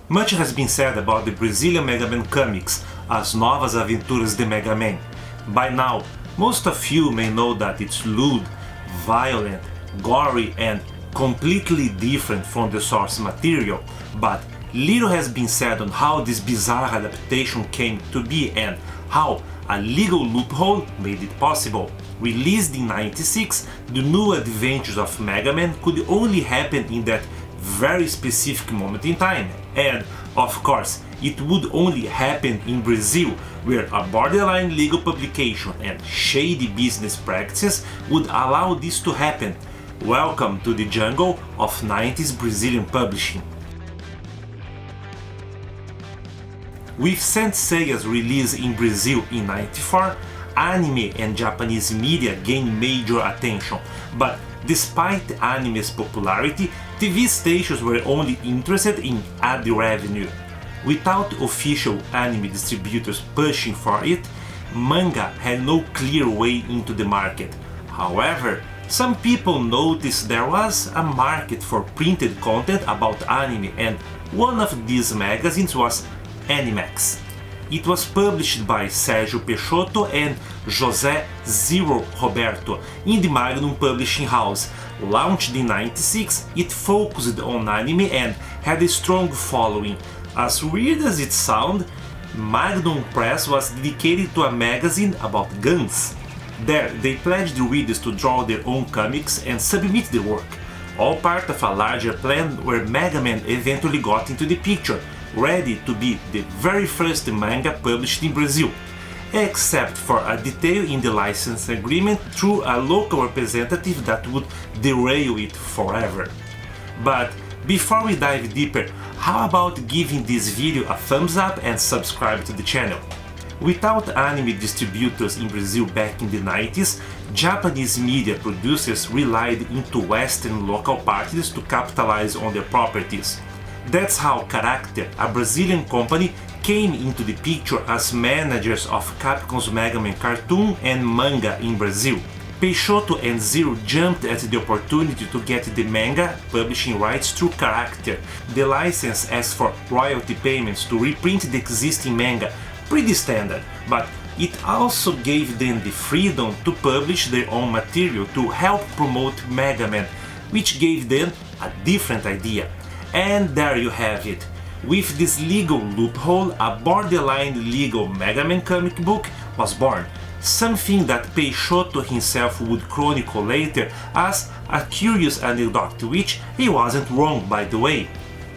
Much has been said about the Brazilian Megaman comics, As Novas Aventuras de Megaman. By now, most of you may know that it's lewd, violent, gory and completely different from the source material, but little has been said on how this bizarre adaptation came to be and how a legal loophole made it possible. Released in '96, the new Adventures of Megaman could only happen in that very specific moment in time, and of course it would only happen in Brazil, where a borderline legal publication and shady business practices would allow this to happen. Welcome to the jungle of 90s Brazilian publishing. With Saint Seiya's release in Brazil in '94, anime and Japanese media gained major attention, but despite anime's popularity, TV stations were only interested in ad revenue. Without official anime distributors pushing for it, manga had no clear way into the market. However, some people noticed there was a market for printed content about anime, and one of these magazines was Animax. It was published by Sérgio Peixoto and José Zero Roberto in the Magnum publishing house. Launched in '96, it focused on anime and had a strong following. As weird as it sounds, Magnum Press was dedicated to a magazine about guns. There, they pledged the readers to draw their own comics and submit their work, all part of a larger plan where Megaman eventually got into the picture, ready to be the very first manga published in Brazil, except for a detail in the license agreement through a local representative that would derail it forever. But before we dive deeper, how about giving this video a thumbs up and subscribe to the channel? Without anime distributors in Brazil back in the 90s, Japanese media producers relied into Western local parties to capitalize on their properties. That's how Character, a Brazilian company, came into the picture as managers of Capcom's Megaman cartoon and manga in Brazil. Peixoto and Zero jumped at the opportunity to get the manga publishing rights through Character. The license asked for royalty payments to reprint the existing manga, pretty standard, but it also gave them the freedom to publish their own material to help promote Megaman, which gave them a different idea. And there you have it. With this legal loophole, a borderline legal Megaman comic book was born, something that Peixoto himself would chronicle later as a curious anecdote, which he wasn't wrong, by the way.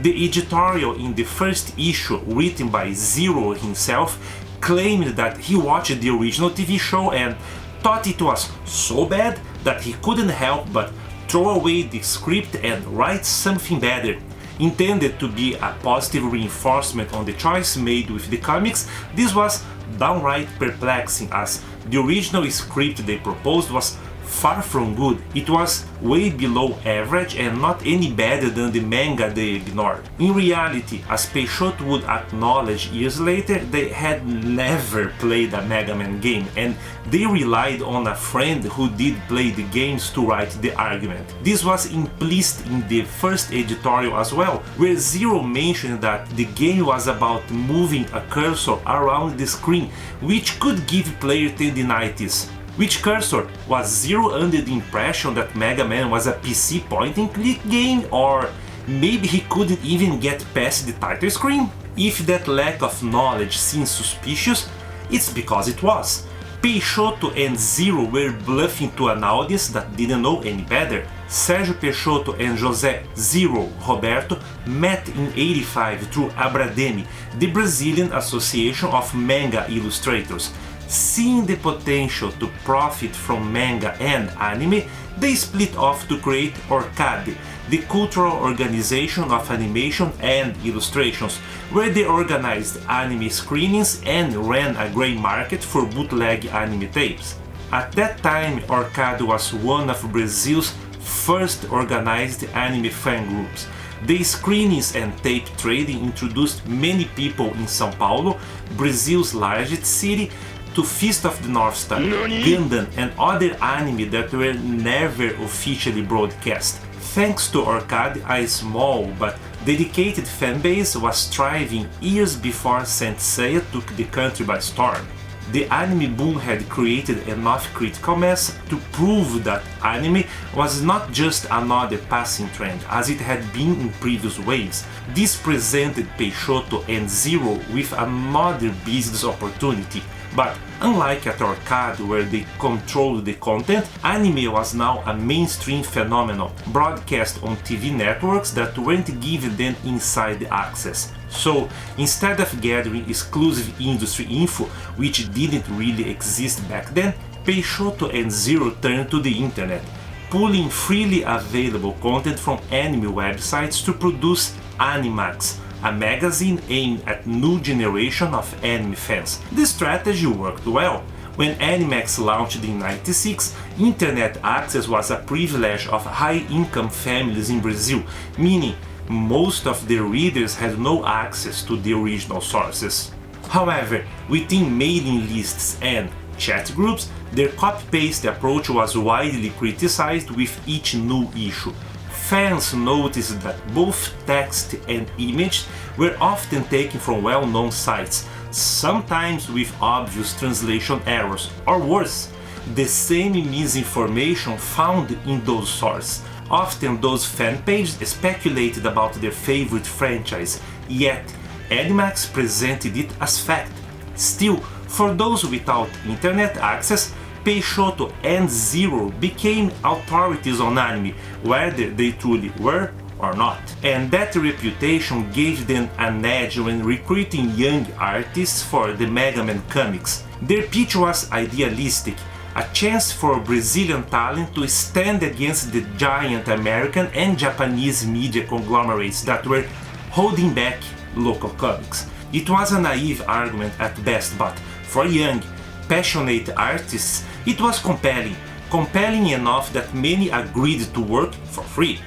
The editorial in the first issue, written by Zero himself, claimed that he watched the original TV show and thought it was so bad that he couldn't help but throw away the script and write something better. Intended to be a positive reinforcement on the choice made with the comics, this was downright perplexing, as the original script they proposed was far from good. It was way below average and not any better than the manga they ignored. In reality, as Peixoto would acknowledge years later, they had never played a Megaman game, and they relied on a friend who did play the games to write the argument. This was implicit in the first editorial as well, where Zero mentioned that the game was about moving a cursor around the screen, which could give player tendinitis. Which cursor? Was Zero under the impression that Megaman was a PC point-and-click game, or maybe he couldn't even get past the title screen? If that lack of knowledge seems suspicious, it's because it was. Peixoto and Zero were bluffing to an audience that didn't know any better. Sérgio Peixoto and José Zero Roberto met in '85 through Abrademi, the Brazilian Association of Manga Illustrators. Seeing the potential to profit from manga and anime, they split off to create Orcade, the cultural organization of animation and illustrations, where they organized anime screenings and ran a grey market for bootleg anime tapes. At that time, Orcade was one of Brazil's first organized anime fan groups. The screenings and tape trading introduced many people in São Paulo, Brazil's largest city, to Fist of the North Star, Gundam and other anime that were never officially broadcast. Thanks to Orcade, a small but dedicated fanbase was thriving years before Saint Seiya took the country by storm. The anime boom had created enough critical mass to prove that anime was not just another passing trend as it had been in previous waves. This presented Peixoto and Zero with another business opportunity. But unlike at arcade where they controlled the content, anime was now a mainstream phenomenon, broadcast on TV networks that weren't given them inside access. So, instead of gathering exclusive industry info, which didn't really exist back then, Peixoto and Zero turned to the internet, pulling freely available content from anime websites to produce Animax, a magazine aimed at new generation of anime fans. This strategy worked well. When Animax launched in '96, internet access was a privilege of high-income families in Brazil, meaning most of their readers had no access to the original sources. However, within mailing lists and chat groups, their copy-paste approach was widely criticized with each new issue. Fans noticed that both text and image were often taken from well-known sites, sometimes with obvious translation errors, or worse, the same misinformation found in those sources. Often those fan pages speculated about their favorite franchise, yet Animax presented it as fact. Still, for those without internet access, Peixoto and Zero became authorities on anime, whether they truly were or not. And that reputation gave them an edge when recruiting young artists for the Megaman comics. Their pitch was idealistic, a chance for Brazilian talent to stand against the giant American and Japanese media conglomerates that were holding back local comics. It was a naive argument at best, but for young, passionate artists, it was compelling enough that many agreed to work for free.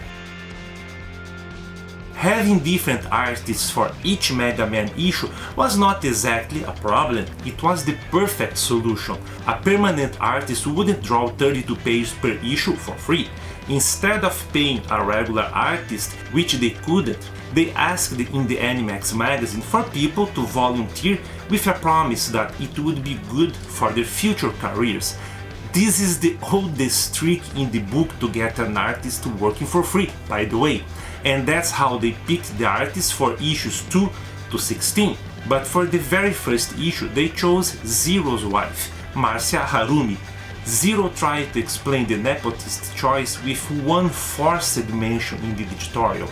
Having different artists for each Mega Man issue was not exactly a problem, it was the perfect solution. A permanent artist wouldn't draw 32 pages per issue for free. Instead of paying a regular artist, which they couldn't, they asked in the Animax magazine for people to volunteer with a promise that it would be good for their future careers. This is the oldest trick in the book to get an artist working for free, by the way, and that's how they picked the artists for issues 2 to 16. But for the very first issue, they chose Zero's wife, Marcia Harumi. Zero tried to explain the nepotist choice with one forced mention in the editorial.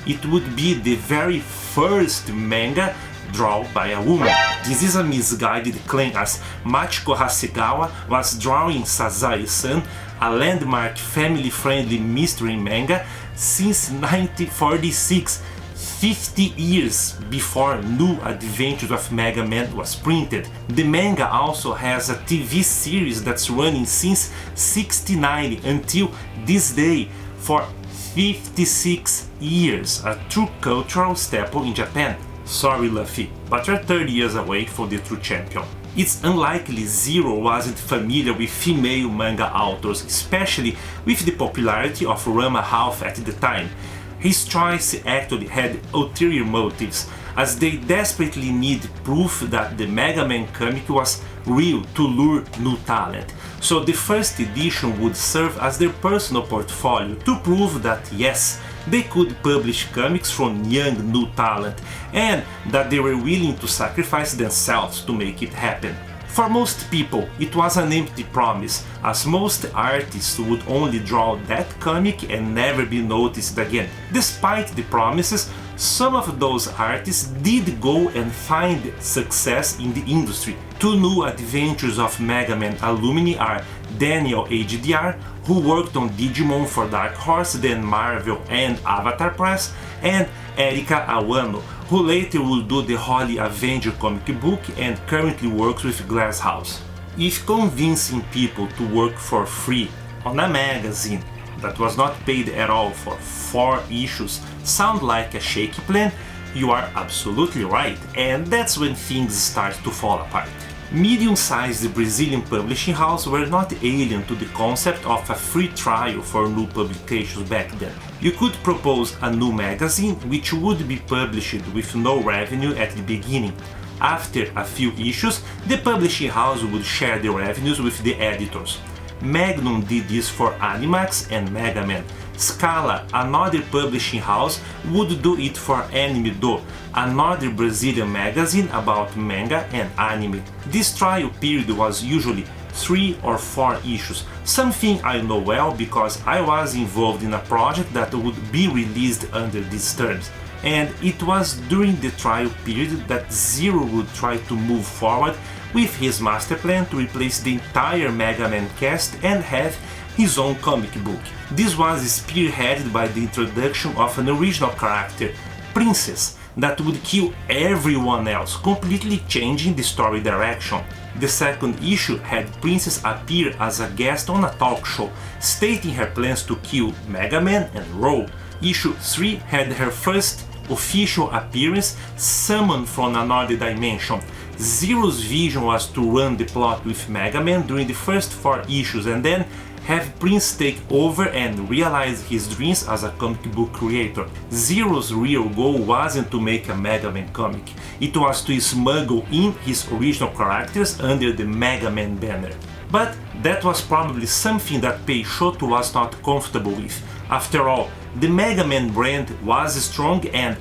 It would be the very first manga drawn by a woman. This is a misguided claim, as Machiko Hasegawa was drawing Sazae-san, a landmark family-friendly mystery manga, since 1946, 50 years before New Adventures of Megaman was printed. The manga also has a TV series that's running since '69 until this day for 56 years, a true cultural staple in Japan. Sorry Luffy, but you're 30 years away from the true champion. It's unlikely Zero wasn't familiar with female manga authors, especially with the popularity of Rama Half at the time. His choice actually had ulterior motives, as they desperately need proof that the Mega Man comic was real to lure new talent. So the first edition would serve as their personal portfolio to prove that yes, they could publish comics from young new talent and that they were willing to sacrifice themselves to make it happen. For most people, it was an empty promise, as most artists would only draw that comic and never be noticed again. Despite the promises, some of those artists did go and find success in the industry. Two New Adventures of Megaman alumni are Daniel HDR, who worked on Digimon for Dark Horse, then Marvel and Avatar Press, and Erika Awano, who later will do the Holy Avenger comic book and currently works with Glass House. If convincing people to work for free on a magazine that was not paid at all for 4 issues sound like a shaky plan, you are absolutely right, and that's when things start to fall apart. Medium-sized Brazilian publishing houses were not alien to the concept of a free trial for new publications back then. You could propose a new magazine which would be published with no revenue at the beginning. After a few issues, the publishing house would share the revenues with the editors. Magnum did this for Animax and Megaman. Scala, another publishing house, would do it for Anime Do, another Brazilian magazine about manga and anime. This trial period was usually 3 or 4 issues, something I know well because I was involved in a project that would be released under these terms. And it was during the trial period that Zero would try to move forward with his master plan to replace the entire Megaman cast and have his own comic book. This was spearheaded by the introduction of an original character, Princess, that would kill everyone else, completely changing the story direction. The second issue had Princess appear as a guest on a talk show, stating her plans to kill Megaman and Roll. Issue 3 had her first official appearance, summoned from another dimension. Zero's vision was to run the plot with Megaman during the first 4 issues and then have Prince take over and realize his dreams as a comic book creator. Zero's real goal wasn't to make a Megaman comic, it was to smuggle in his original characters under the Megaman banner. But that was probably something that Peixoto was not comfortable with. After all, the Megaman brand was strong and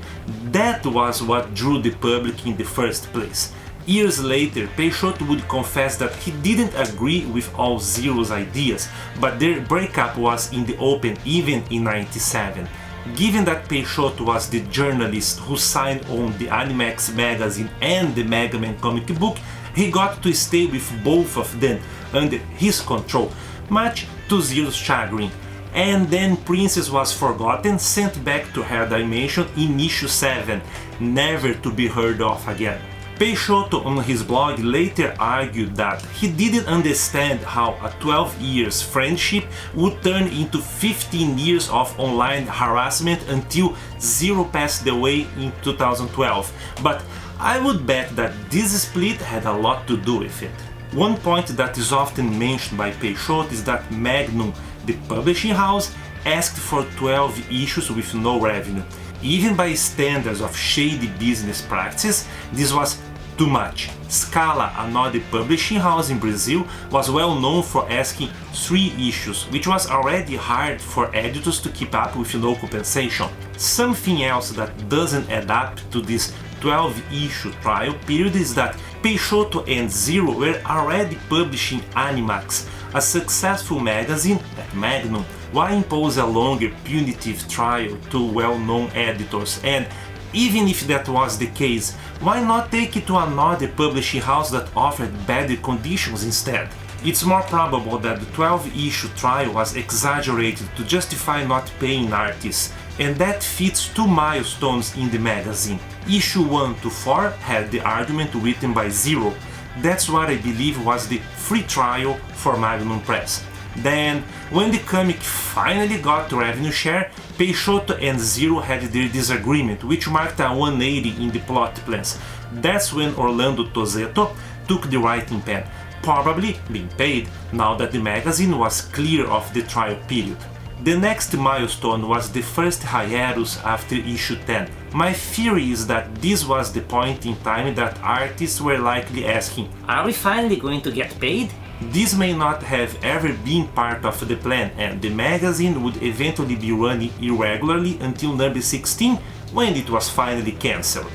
that was what drew the public in the first place. Years later, Peixoto would confess that he didn't agree with all Zero's ideas, but their breakup was in the open even in '97. Given that Peixoto was the journalist who signed on the Animax magazine and the Megaman comic book, he got to stay with both of them under his control, much to Zero's chagrin. And then Princess was forgotten, sent back to her dimension in issue 7, never to be heard of again. Peixoto on his blog later argued that he didn't understand how a 12 years friendship would turn into 15 years of online harassment until Zero passed away in 2012, but I would bet that this split had a lot to do with it. One point that is often mentioned by Peixoto is that Magnum, the publishing house, asked for 12 issues with no revenue. Even by standards of shady business practices, this was too much. Scala, another publishing house in Brazil, was well known for asking 3 issues, which was already hard for editors to keep up with no compensation. Something else that doesn't add up to this 12-issue trial period is that Peixoto and Zero were already publishing Animax, a successful magazine at Magnum. Why impose a longer punitive trial to well-known editors? And even if that was the case, why not take it to another publishing house that offered better conditions instead? It's more probable that the 12-issue trial was exaggerated to justify not paying artists, and that fits 2 milestones in the magazine. Issue 1 to 4 had the argument written by Zero. That's what I believe was the free trial for Magnum Press. Then, when the comic finally got to revenue share, Peixoto and Zero had their disagreement, which marked a 180 in the plot plans. That's when Orlando Tozetto took the writing pen, probably being paid now that the magazine was clear of the trial period. The next milestone was the first hiatus after issue 10. My theory is that this was the point in time that artists were likely asking, "Are we finally going to get paid?" This may not have ever been part of the plan, and the magazine would eventually be running irregularly until number 16, when it was finally cancelled.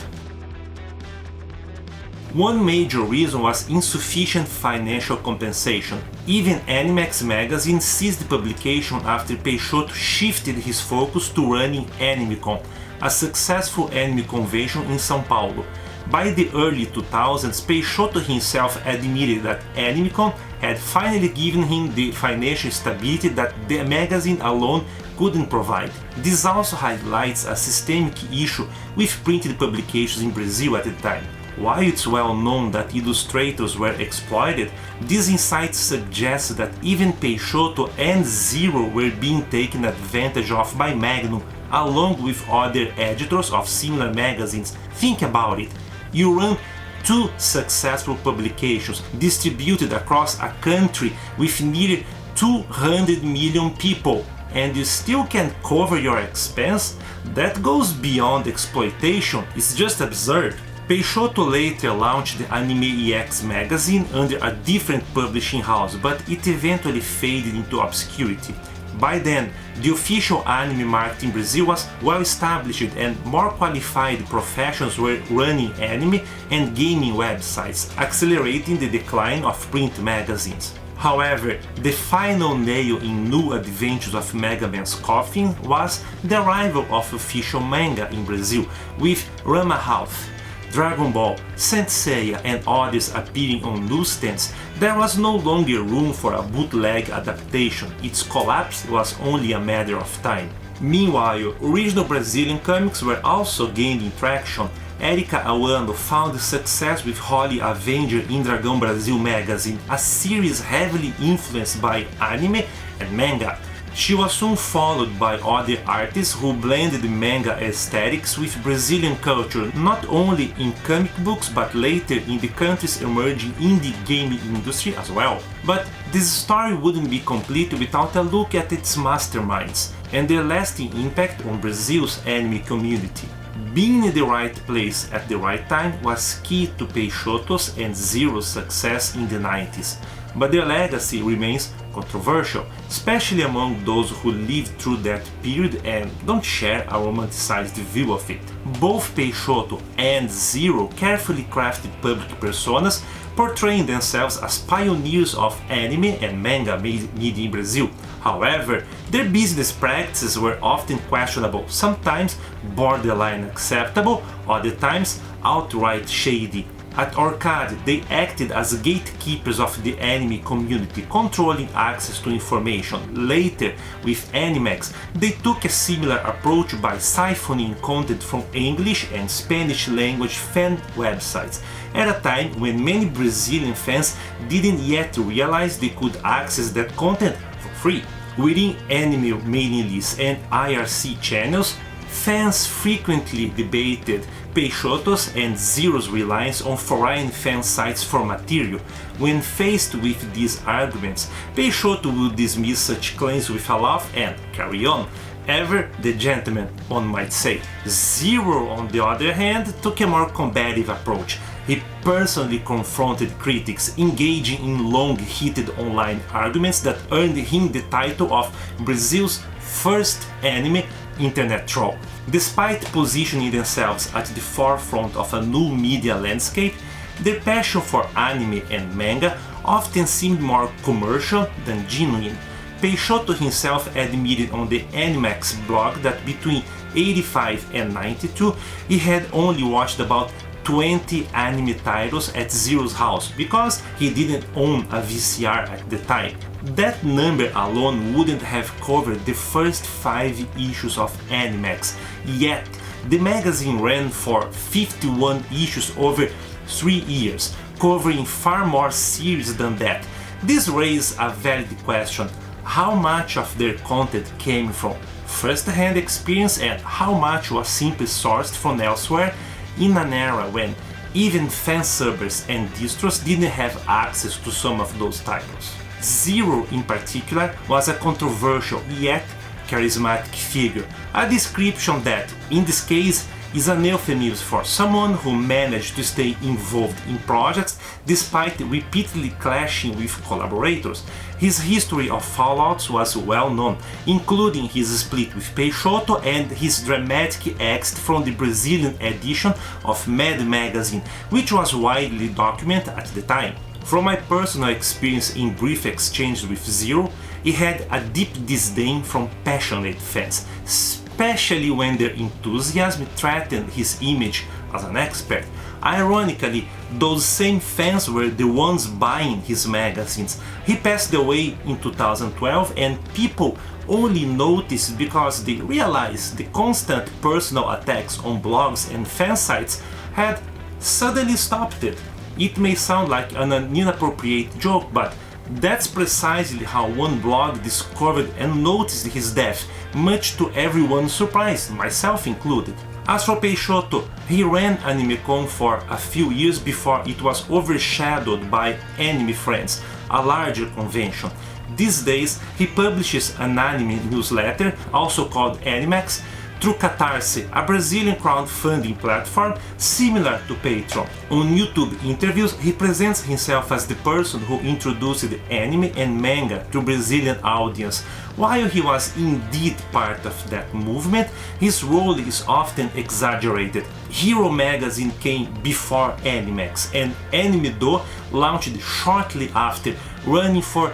One major reason was insufficient financial compensation. Even Animax magazine ceased publication after Peixoto shifted his focus to running AnimeCon, a successful anime convention in São Paulo. By the early 2000s, Peixoto himself admitted that AnimeCon had finally given him the financial stability that the magazine alone couldn't provide. This also highlights a systemic issue with printed publications in Brazil at the time. While it's well known that illustrators were exploited, this insight suggests that even Peixoto and Zero were being taken advantage of by Magnum, along with other editors of similar magazines. Think about it. You run 2 successful publications distributed across a country with nearly 200 million people, and you still can cover your expense, that goes beyond exploitation, it's just absurd. Peixoto later launched the Anime EX magazine under a different publishing house, but it eventually faded into obscurity. By then, the official anime market in Brazil was well established and more qualified professionals were running anime and gaming websites, accelerating the decline of print magazines. However, the final nail in New Adventures of Megaman's coffin was the arrival of official manga in Brazil, with Rama Half, Dragon Ball, Saint Seiya and others appearing on newsstands. There was no longer room for a bootleg adaptation, its collapse was only a matter of time. Meanwhile, original Brazilian comics were also gaining traction. Erika Awano found success with Holly Avenger in Dragão Brasil magazine, a series heavily influenced by anime and manga. She was soon followed by other artists who blended manga aesthetics with Brazilian culture, not only in comic books but later in the country's emerging indie gaming industry as well. But this story wouldn't be complete without a look at its masterminds and their lasting impact on Brazil's anime community. Being in the right place at the right time was key to Peixoto's and Zero's success in the 90s, but their legacy remains controversial, especially among those who lived through that period and don't share a romanticized view of it. Both Peixoto and Zero carefully crafted public personas, portraying themselves as pioneers of anime and manga media in Brazil. However, their business practices were often questionable, sometimes borderline acceptable, other times outright shady. At Orcade, they acted as gatekeepers of the anime community, controlling access to information. Later, with Animax, they took a similar approach by siphoning content from English and Spanish language fan websites, at a time when many Brazilian fans didn't yet realize they could access that content for free. Within anime mailing lists and IRC channels, fans frequently debated Peixoto's and Zero's reliance on foreign fan sites for material. When faced with these arguments, Peixoto would dismiss such claims with a laugh and carry on. Ever the gentleman, one might say. Zero, on the other hand, took a more combative approach. He personally confronted critics, engaging in long, heated online arguments that earned him the title of Brazil's first anime internet troll. Despite positioning themselves at the forefront of a new media landscape, their passion for anime and manga often seemed more commercial than genuine. Peixoto himself admitted on the Animax blog that between 85 and 92 he had only watched about 20 anime titles at Zero's house because he didn't own a VCR at the time. That number alone wouldn't have covered the first 5 issues of Animax, yet the magazine ran for 51 issues over 3 years, covering far more series than that. This raised a valid question: how much of their content came from first-hand experience and how much was simply sourced from elsewhere in an era when even fansubbers and distros didn't have access to some of those titles. Zero in particular was a controversial yet charismatic figure, a description that, in this case, is an euphemism for someone who managed to stay involved in projects despite repeatedly clashing with collaborators. His history of fallouts was well known, including his split with Peixoto and his dramatic exit from the Brazilian edition of Mad magazine, which was widely documented at the time. From my personal experience in brief exchanges with Zero, he had a deep disdain from passionate fans, especially when their enthusiasm threatened his image as an expert. Ironically, those same fans were the ones buying his magazines. He passed away in 2012 and people only noticed because they realized the constant personal attacks on blogs and fan sites had suddenly stopped it. It may sound like an inappropriate joke, but that's precisely how one blog discovered and noticed his death, much to everyone's surprise, myself included. As for Peixoto, he ran AnimeCon for a few years before it was overshadowed by Anime Friends, a larger convention. These days, he publishes an anime newsletter, also called Animax, through Catarse, a Brazilian crowdfunding platform similar to Patreon. On YouTube interviews, he presents himself as the person who introduced the anime and manga to Brazilian audience. While he was indeed part of that movement, his role is often exaggerated. Hero magazine came before Animax, and Anime Do launched shortly after, running for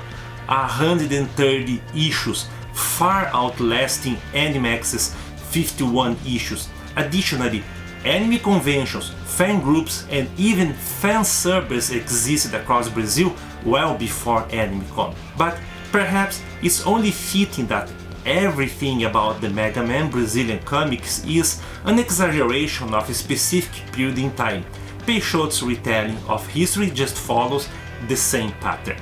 130 issues, far outlasting Animax's 51 issues. Additionally, anime conventions, fan groups, and even fan servers existed across Brazil well before AnimeCon. But perhaps it's only fitting that everything about the Megaman Brazilian comics is an exaggeration of a specific period in time. Peixoto's retelling of history just follows the same pattern.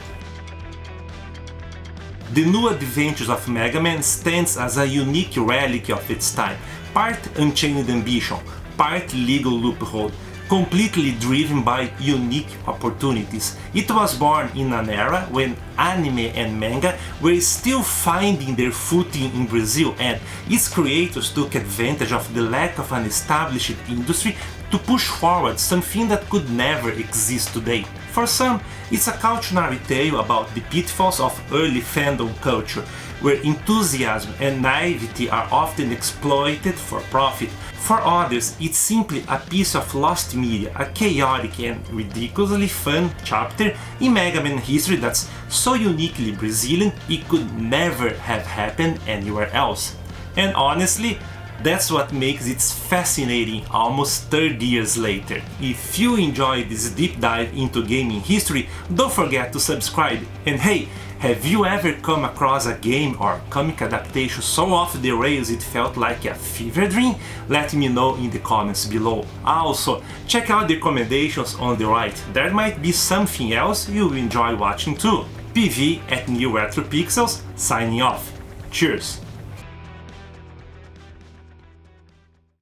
The new Adventures of Megaman stands as a unique relic of its time, part unchained ambition, part legal loophole, completely driven by unique opportunities. It was born in an era when anime and manga were still finding their footing in Brazil, and its creators took advantage of the lack of an established industry to push forward something that could never exist today. For some, it's a cautionary tale about the pitfalls of early fandom culture, where enthusiasm and naivety are often exploited for profit. For others, it's simply a piece of lost media, a chaotic and ridiculously fun chapter in Megaman history that's so uniquely Brazilian it could never have happened anywhere else. And honestly, that's what makes it fascinating almost 30 years later. If you enjoyed this deep dive into gaming history, don't forget to subscribe. And hey, have you ever come across a game or comic adaptation so off the rails it felt like a fever dream? Let me know in the comments below. Also, check out the recommendations on the right, there might be something else you'll enjoy watching too. PV at NeoRetroPixels, signing off. Cheers!